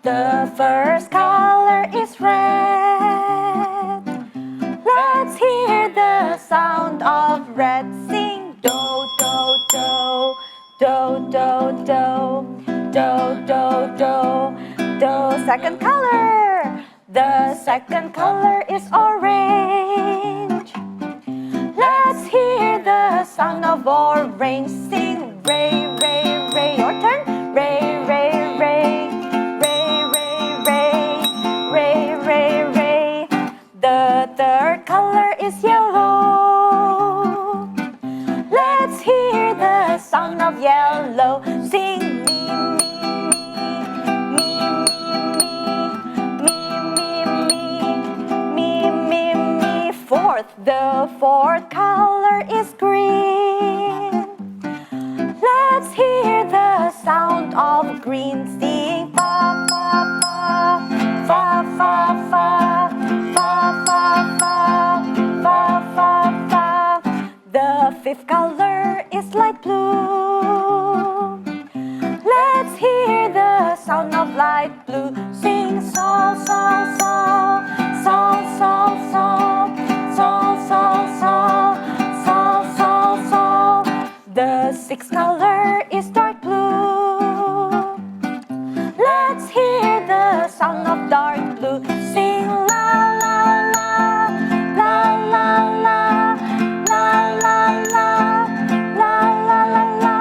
The first color is red. Let's hear the sound of red. Sing do, do, do, do, do, do, do, do, do, do. Second color. The second color is orange. Let's hear the sound of orange. Sing ray, ray, ray. Your turn. Ray, ray, ray. Ray, ray, ray. Ray, ray, ray. The third color is yellow. Let's hear the sound of yellow. Sing me, me, me, me, me, me, me, me. Fourth, the fourth color is green. Let's hear the sound of green. Sing fa, fa, fa, fa, fa, fa, fa, fa, fa, fa, fa, fa. The fifth color is light blue. Let's hear the sound of light blue. Sing sol, sol, sol, sol, sol, sol, sol, sol, sol, sol, sol, sol. The sixth color is dark blue. Let's hear the sound of dark blue. Sing la, la, la, la, la, la, la, la, la, la, la, la, la.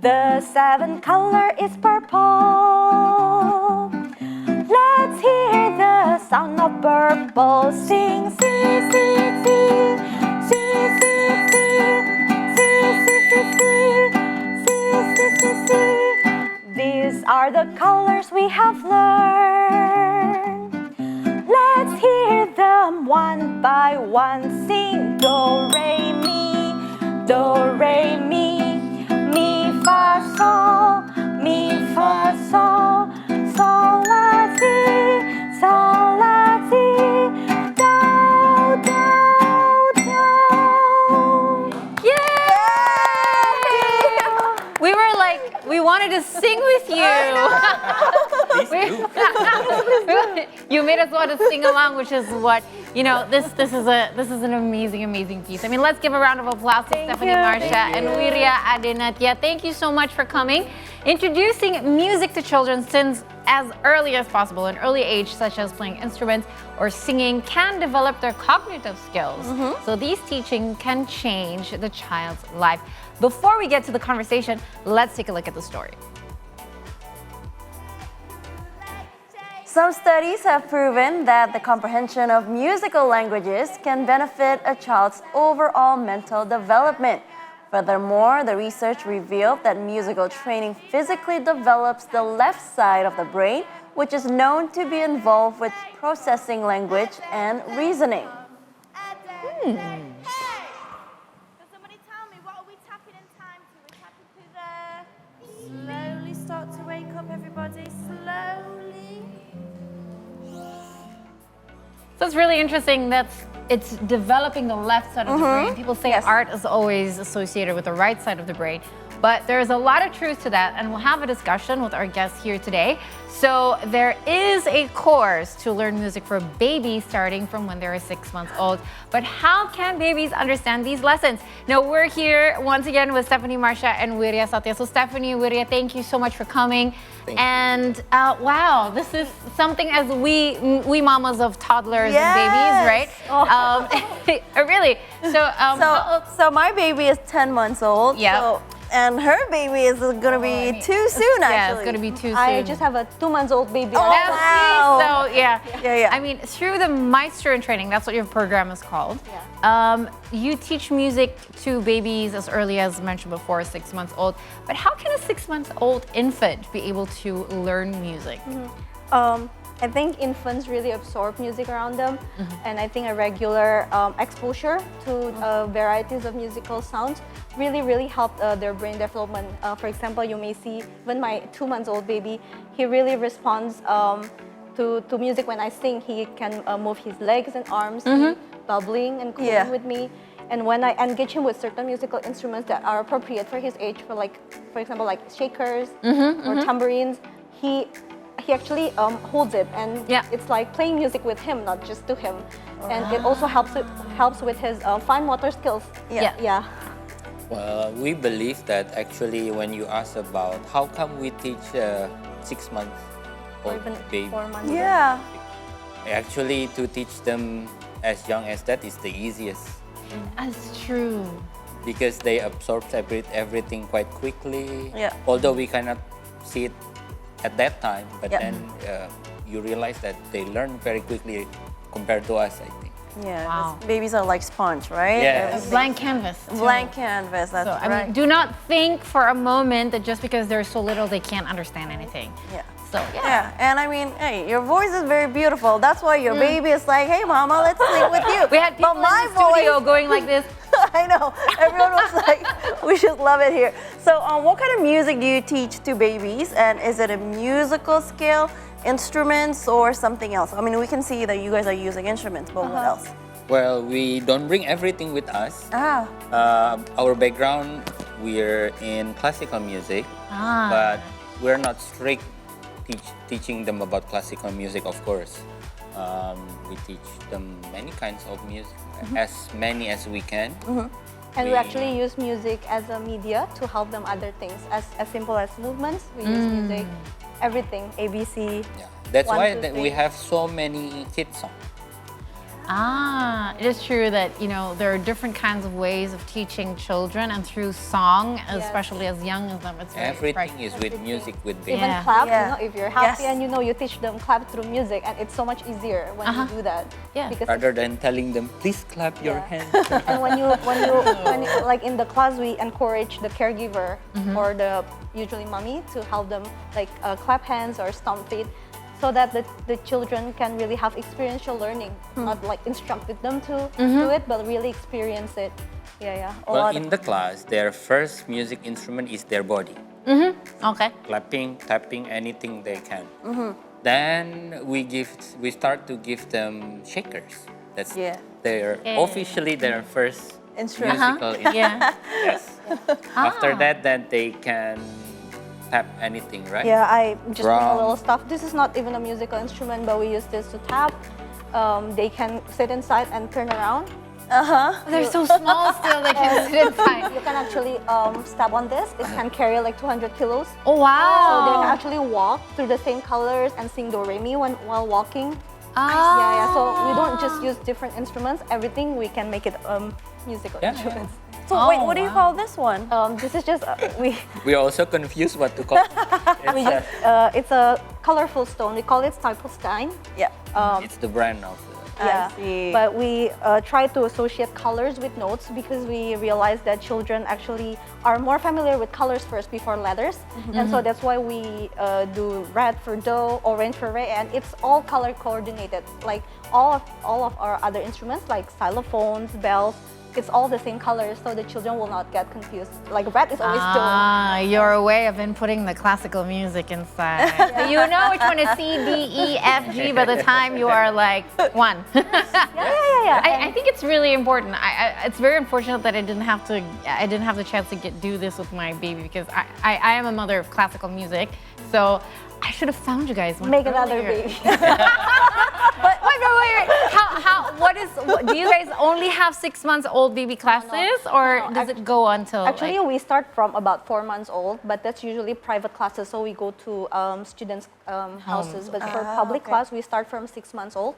The seventh color is purple. Let's hear the sound of purple. Sing, see, see, see, see, see, see, see, see, see, see, see, see, see. These are the colors we have learned. Let's hear them one by one. Sing do, re, mi, do, re, mi, mi, fa, sol, mi, fa, sol, sol, la, si, sol, la, si, do, do, do. Yay! We were like, we wanted to sing with you. You made us want to sing along, which is what, you know, this is an amazing piece. I mean, let's give a round of applause to Stephanie, Marcia, and Wirya Adenatya. Thank you so much for coming. Introducing music to children since as early as possible, an early age, such as playing instruments or singing, can develop their cognitive skills. So these teachings can change the child's life. Before we get to the conversation, let's take a look at the story. Some studies have proven that the comprehension of musical languages can benefit a child's overall mental development. Furthermore, the research revealed that musical training physically develops the left side of the brain, which is known to be involved with processing language and reasoning. Can somebody tell me, what are we tapping in time to? We're tapping to the... Slowly start to wake up, everybody. Slowly. So it's really interesting that it's developing the left side of the brain. People say art is always associated with the right side of the brain, but there's a lot of truth to that, and we'll have a discussion with our guests here today. So there is a course to learn music for babies starting from when they're 6 months old. But how can babies understand these lessons? Now we're here once again with Stephanie, Marcia, and Wirya Satya. So Stephanie, Wirya, thank you so much for coming. And wow, this is something as we mamas of toddlers and babies, right? Really? So my baby is 10 months old. Yeah. So, and her baby is gonna be too soon, actually. Yeah, it's gonna be too soon. I just have a 2-month-old baby. Oh, wow. So yeah. Yeah. I mean, through the Maestro in Training, that's what your program is called. You teach music to babies as early as mentioned before, 6 months old. But how can a 6-month-old infant be able to learn music? I think infants really absorb music around them, and I think a regular exposure to varieties of musical sounds really helped their brain development. For example, you may see when my 2-month-old baby, he really responds to music when I sing. He can move his legs and arms, bubbling and cooing with me. And when I engage him with certain musical instruments that are appropriate for his age, for example, like shakers or tambourines, he he actually holds it, and Yeah. it's like playing music with him, not just to him. And it also helps with his fine motor skills. Yeah. Yeah. Well, we believe that actually when you ask about how come we teach 6 months Or old even baby, 4 months. Yeah. actually to teach them as young as that is the easiest That's true. because they absorb everything quite quickly. Yeah. Although we cannot see it at that time, but Yeah. then you realize that they learn very quickly compared to us, I think. Yeah. Wow. Babies are like sponge, right? Yeah. A blank canvas. too. Blank canvas. That's So, I right. mean, do not think for a moment that just because they're so little, they can't understand anything. Yeah. So, yeah. Yeah, and I mean, hey, your voice is very beautiful. That's why your baby is like, hey, mama, let's sing with you. We had people but my in the studio voice, going like this. I know, everyone was like, we should love it here. So, what kind of music do you teach to babies? And is it a musical skill, instruments, or something else? I mean, we can see that you guys are using instruments, but what else? Well, we don't bring everything with us. Ah, Our background, we're in classical music, Ah. but we're not strict teaching them about classical music, of course. We teach them many kinds of music, as many as we can. And we We- actually use music as a media to help them other things, as simple as movements. We use music, everything, ABC. Yeah. That's One, why two, that we three. have so many kid songs. It is true that, there are different kinds of ways of teaching children, and through song, especially as young as them, it's very Everything striking. is with music, with baby. Even Yeah. clap, Yeah. if you're happy Yes. and you teach them clap through music, and it's so much easier when you do that. Yeah. Because Rather than telling them, please clap your Yeah. hands. and when you like in the class, we encourage the caregiver or the usually mommy to help them like clap hands or stomp feet, so that the children can really have experiential learning, not like instructed them to do it, but really experience it. Yeah. Well, in the class, their first music instrument is their body. Okay. Clapping, tapping, anything they can. Then we start to give them shakers. That's Yeah. their Yeah. officially their first Instrument. musical instrument. Yeah. Yes. After that, then they can tap anything, right? Yeah, I just bring a Drum. little stuff. This is not even a musical instrument, but we use this to tap. They can sit inside and turn around. They're so small still, they can sit inside. You can actually step on this. It can carry like 200 kilos. Oh, wow. So they can actually walk through the same colors and sing do re mi while walking. Ah. Yeah. So we don't just use different instruments. Everything we can make it musical Yeah. instruments. so wait, what do you call this one? This is just We are also confused what to call it. it's a colorful stone. We call it Stapelstein. Yeah. It's the brand of Yeah, I see. but we try to associate colors with notes because we realize that children actually are more familiar with colors first before letters, and so that's why we do red for do, orange for re, and it's all color coordinated. Like all of our other instruments, like xylophones, bells, it's all the same colors, so the children will not get confused. Like red is always do. Your way of inputting the classical music inside. So you know which one is C, D, E, F, G by the time you are like 1. Yeah. I think it's really important. It's very unfortunate that I didn't have the chance to do this with my baby, because I am a mother of classical music, so I should have found you guys one Make another earlier. baby. But wait. Do you guys only have 6 months old baby classes, or No, does it go until? Actually, we start from about 4 months old, but that's usually private classes. So we go to students' houses. But for public class, we start from 6 months old,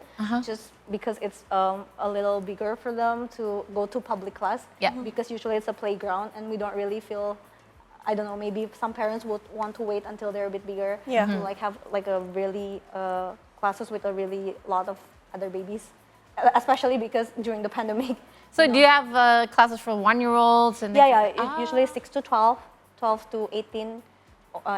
just because it's a little bigger for them to go to public class. Yeah. Because usually it's a playground, and we don't really feel. I don't know. Maybe some parents would want to wait until they're a bit bigger to like have like a really classes with a really lot of other babies, especially because during the pandemic. So do you have classes for 1-year-olds and? Usually 6 to 12, 12 to 18,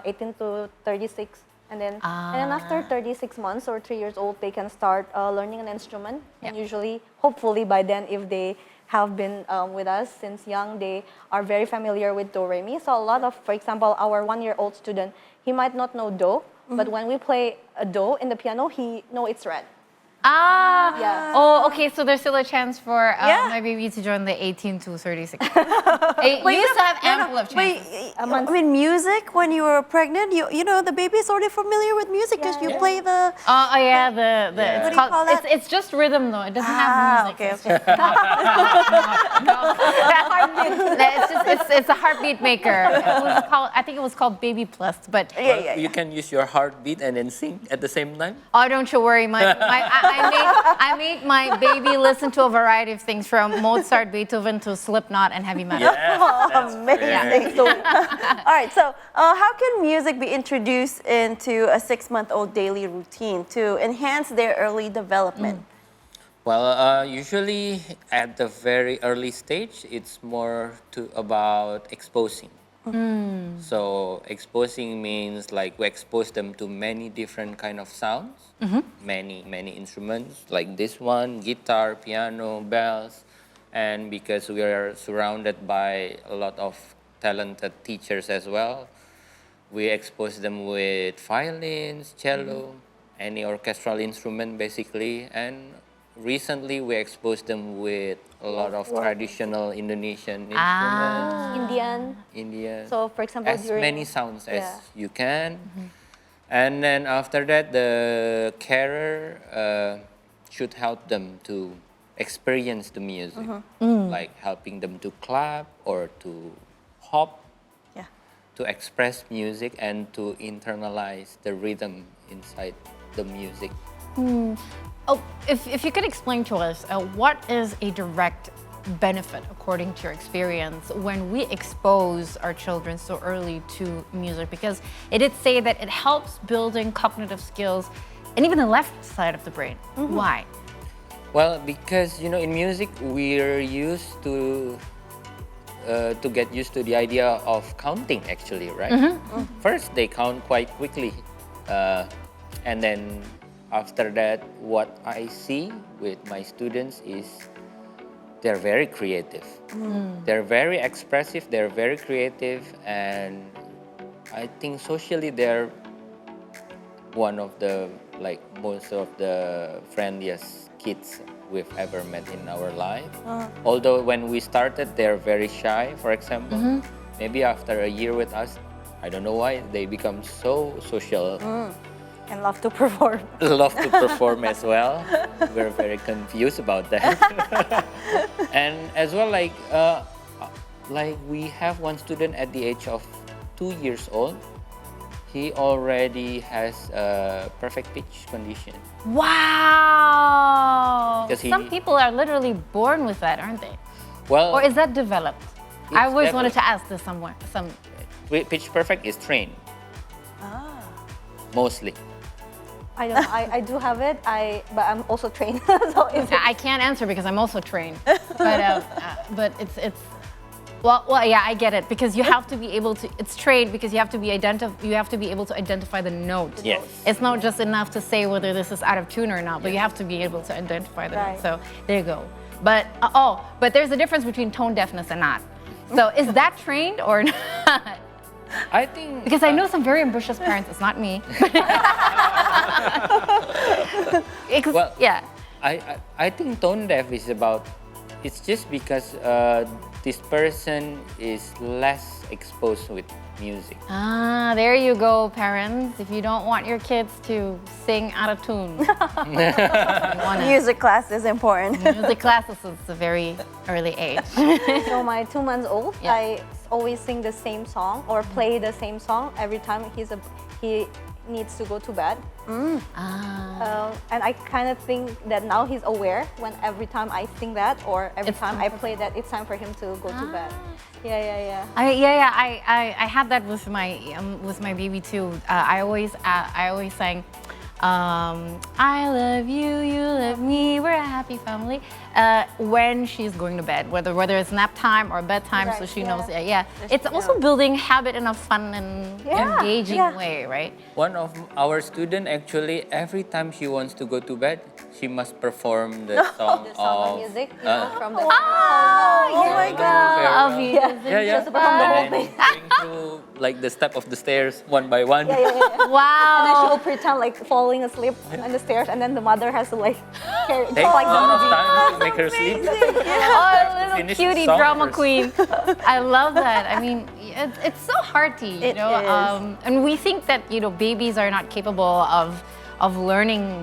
18 to 36, and then after 36 months or 3 years old, they can start learning an instrument. And usually, hopefully by then, if they have been with us since young, they are very familiar with do re mi. So a lot of, for example, our 1-year-old student, he might not know do, but when we play a do in the piano, he know it's red. Ah, Yeah. oh, okay. So there's still a chance for Yeah. my baby to join the 18 to 36. You used to have ample of chances. I mean, music, when you were pregnant, you know, the baby's already familiar with music because you play the... Oh yeah, the Yeah. it's What do you called call that? it's just rhythm though. It doesn't have music. okay, It's okay. it's a heartbeat maker. I think it was called Baby Plus, but Yeah. You can use your heartbeat and then sing at the same time. oh, don't you worry. I made my baby listen to a variety of things from Mozart, Beethoven to Slipknot and heavy metal. That's Amazing. fair. All right, so how can music be introduced into a 6-month-old daily routine to enhance their early development? Well, usually at the very early stage, it's more about exposing. So exposing means like we expose them to many different kind of sounds, many instruments like this one, guitar, piano, bells, and because we are surrounded by a lot of talented teachers as well, we expose them with violins, cello, any orchestral instrument basically, and recently we exposed them with a lot of traditional Indonesian instruments. India. So, for example, as during- many sounds as Yeah. you can. And then after that, the carer should help them to experience the music, like helping them to clap or to hop, Yeah. to express music and to internalize the rhythm inside the music. Oh, if you could explain to us what is a direct benefit, according to your experience, when we expose our children so early to music? Because it did say that it helps building cognitive skills and even the left side of the brain. Why? Well, because in music we're used to get used to the idea of counting actually, right? First they count quite quickly, and then after that, what I see with my students is they're very creative. They're very expressive, they're very creative, and I think socially they're one of the most of the friendliest kids we've ever met in our life. Although when we started, they're very shy, for example. Maybe after a year with us, I don't know why, they become so social. And love to perform. Love to perform as well. We're very confused about that. And as well, like we have one student at the age of 2 years old. He already has a perfect pitch condition. Wow! 'Cause Some he- people are literally born with that, aren't they? Well, Or is that developed? I It's always wanted to developed. ask this somewhere. pitch perfect is trained. Mostly. I don't know. I do have it. But I'm also trained. So it's I can't answer because I'm also trained. But it's well, yeah, I get it because you have to be able to. It's trained because you have to be able to identify the note. Yes. It's not just enough to say whether this is out of tune or not, but you have to be able to identify the note. Right. So there you go. But but there's a difference between tone deafness and not. So is that trained or not? I think Because I know some very ambitious parents. It's not me. Well, yeah. I think tone deaf is about. It's just because this person is less exposed with music. Ah, there you go, parents. If you don't want your kids to sing out of tune, you wanna- Music class is important. music classes is a very early age. So my 2 months old, Yeah. I always sing the same song or play the same song every time he needs to go to bed. And I kind of think that now he's aware when every time I sing that or every It's time time I play that, it's time for him to go to bed. Yeah. I had that with my baby too. I always sang, I love you, you love me, we're a happy family. When she's going to bed, whether it's nap time or bedtime, so Right, she yeah. knows. Yeah, it's also building habit in a fun and engaging way, right? One of our student actually, every time she wants to go to bed, she must perform the song The song of of music, from the Oh my God! Farewell. Obvious. Yeah. And then going through like the step of the stairs one by one. And then she Wow! will pretend like fall falling asleep on the stairs, and then the mother has to like carry. Take a lot of time to make her sleep. Oh, little Finish the cutie song drama first. queen. I love that. I mean, it's so hearty, you It know. is. And we think that babies are not capable of learning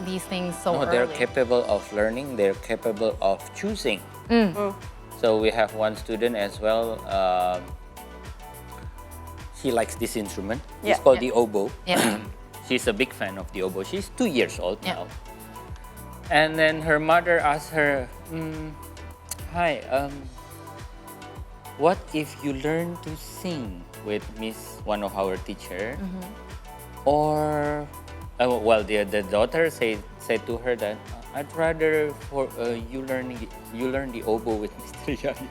these things so No, early. they're capable of learning. They're capable of choosing. So we have one student as well. She likes this instrument. It's called the oboe. Yeah. She's a big fan of the oboe. She's 2 years old Yeah. now. And then her mother asked her, "Hi, what if you learn to sing with one of our teacher, or the daughter said to her that I'd rather for you learn the oboe with Mr. Yaya."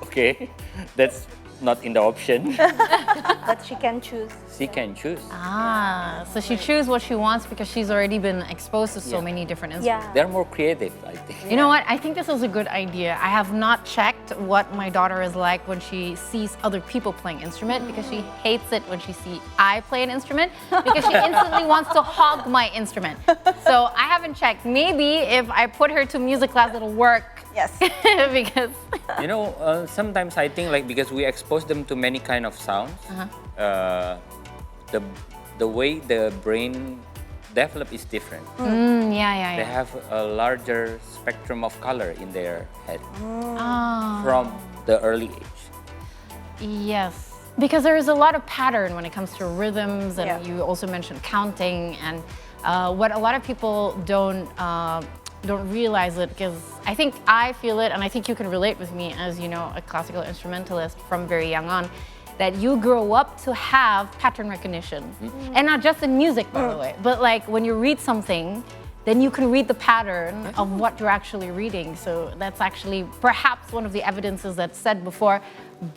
Okay, that's not in the option. But she can choose. She can choose. So she chooses what she wants because she's already been exposed to so Yeah. many different instruments. Yeah. They're more creative, I think. You know what? I think this is a good idea. I have not checked what my daughter is like when she sees other people playing instrument because she hates it when she sees I play an instrument because she instantly wants to hog my instrument. So I haven't checked. Maybe if I put her to music class, it'll work. Yes. Because You know, sometimes I think like because we expose them to many kind of sounds, the way the brain develop is different. yeah. They have a larger spectrum of color in their head Ah. from the early age. Yes, because there is a lot of pattern when it comes to rhythms, and Yeah. you also mentioned counting, and what a lot of people don't realize it, because I think I feel it, and I think you can relate with me as a classical instrumentalist from very young on, that you grow up to have pattern recognition, and not just in music, by the way, but like when you read something, then you can read the pattern of what you're actually reading. So that's actually perhaps one of the evidences that's said before,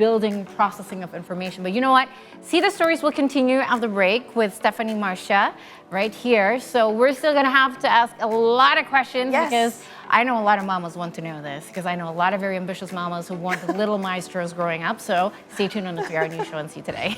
building processing of information. But you know what? See the Stories will continue after the break with Stephanie Marcia right here. So we're still gonna have to ask a lot of questions Yes. because I know a lot of mamas want to know this, because I know a lot of very ambitious mamas who want little maestros growing up. So stay tuned on the 3 Hour News Show and see today.